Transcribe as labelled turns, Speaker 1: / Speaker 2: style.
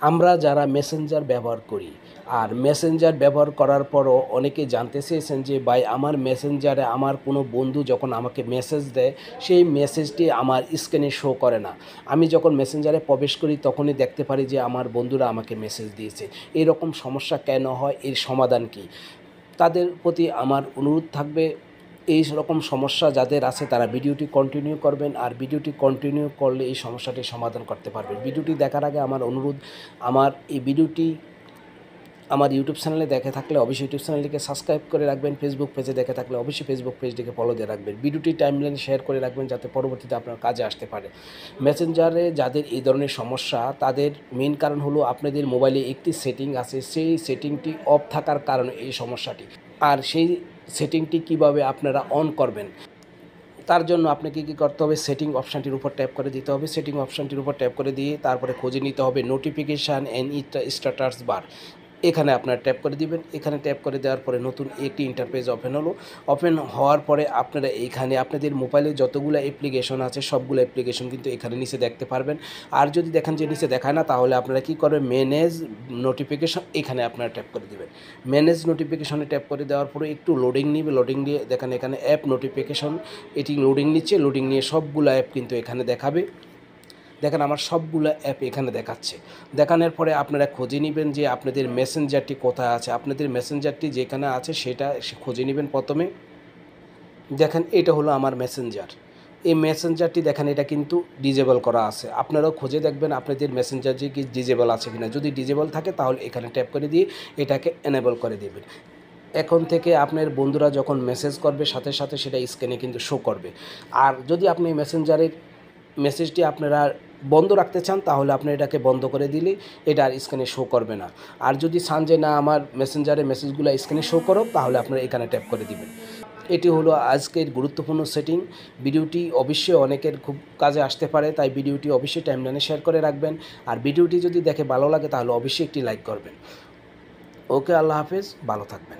Speaker 1: আমরা যারা মেসেঞ্জার ব্যবহার করি আর মেসেঞ্জার ব্যবহার করার পরও অনেকে জানতে চেয়েছেন যে ভাই আমার মেসেঞ্জারে আমার কোনো বন্ধু যখন আমাকে মেসেজ দেয় সেই মেসেজটি আমার স্ক্রিনে শো করে না। আমি যখন মেসেঞ্জারে প্রবেশ করি তখনই দেখতে পারি যে আমার বন্ধুরা আমাকে মেসেজ দিয়েছে। এরকম সমস্যা কেন হয়, এর সমাধান কী? তাদের প্রতি আমার অনুরোধ থাকবে, এই রকম সমস্যা যাদের আছে তারা ভিডিওটি কন্টিনিউ করবেন, আর ভিডিওটি কন্টিনিউ করলে এই সমস্যাটি সমাধান করতে পারবেন। ভিডিওটি দেখার আগে আমার অনুরোধ, আমার এই ভিডিওটি আমার ইউটিউব চ্যানেলে দেখে থাকলে অবশ্যই ইউটিউব চ্যানেলটিকে সাবস্ক্রাইব করে রাখবেন, ফেসবুক পেজে দেখে থাকলে অবশ্যই ফেসবুক পেজটিকে ফলো দিয়ে রাখবেন, ভিডিওটি টাইমলাইনে শেয়ার করে রাখবেন যাতে পরবর্তীতে আপনার কাজে আসতে পারে। মেসেঞ্জারে যাদের এই ধরনের সমস্যা তাদের মেন কারণ হলো আপনাদের মোবাইলে একটি সেটিং আছে, সেই সেটিংটি অফ থাকার কারণে এই সমস্যাটি। আর সেই সেটিংটি কিভাবে আপনারা অন করবেন তার জন্য আপনাকে কী করতে হবে, সেটিং অপশানটির উপর ট্যাপ করে দিতে হবে। সেটিং অপশানটির উপর ট্যাপ করে দিয়ে তারপরে খুঁজে নিতে হবে নোটিফিকেশান অ্যান্ড স্ট্যাটাস বার, এখানে আপনারা ট্যাপ করে দিবেন। এখানে ট্যাপ করে দেওয়ার পরে নতুন একটি ইন্টারফেস ওপেন হলো। ওপেন হওয়ার পরে আপনারা এইখানে আপনাদের মোবাইলে যতগুলো অ্যাপ্লিকেশন আছে সবগুলো অ্যাপ্লিকেশন কিন্তু এখানে নিচে দেখতে পারবেন। আর যদি দেখেন যে নিচে দেখায় না তাহলে আপনারা কী করবেন, ম্যানেজ নোটিফিকেশন, এখানে আপনারা ট্যাপ করে দেবেন। ম্যানেজ নোটিফিকেশনে ট্যাপ করে দেওয়ার পরে একটু লোডিং নিবে, লোডিং দিয়ে দেখেন এখানে অ্যাপ নোটিফিকেশন, এটি লোডিং নিচ্ছে। লোডিং নিয়ে সবগুলো অ্যাপ কিন্তু এখানে দেখাবে। দেখেন আমার সবগুলো অ্যাপ এখানে দেখাচ্ছে। দেখানোর পরে আপনারা খুঁজে নেবেন যে আপনাদের মেসেঞ্জারটি কোথায় আছে। আপনাদের মেসেঞ্জারটি যেখানে আছে সেটা খুঁজে নেবেন প্রথমে। দেখেন এটা হলো আমার মেসেঞ্জার। এই মেসেঞ্জারটি দেখেন এটা কিন্তু ডিজেবল করা আছে। আপনারাও খুঁজে দেখবেন আপনাদের মেসেঞ্জারটি কি ডিজেবল আছে কিনা। যদি ডিজেবল থাকে তাহলে এখানে ট্যাপ করে দিয়ে এটাকে এনেবল করে দেবেন। এখন থেকে আপনার বন্ধুরা যখন মেসেজ করবে সাথে সাথে সেটা স্ক্রিনে কিন্তু শো করবে। আর যদি আপনি মেসেঞ্জারের মেসেজটি আপনারা বন্ধ রাখতে চান তাহলে আপনি এটাকে বন্ধ করে দিলে এটা আর স্ক্রিনে শো করবে না। আর যদি চান যে না আমার মেসেঞ্জারে মেসেজগুলো স্ক্রিনে শো করো তাহলে আপনারা এখানে ট্যাপ করে দিবেন। এটি হলো আজকের গুরুত্বপূর্ণ সেটিং। ভিডিওটি অবশ্যই অনেকের খুব কাজে আসতে পারে, তাই ভিডিওটি অবশ্যই টাইমলাইনে শেয়ার করে রাখবেন। আর ভিডিওটি যদি দেখে ভালো লাগে তাহলে অবশ্যই একটি লাইক করবেন। ওকে, আল্লাহ হাফেজ, ভালো থাকবেন।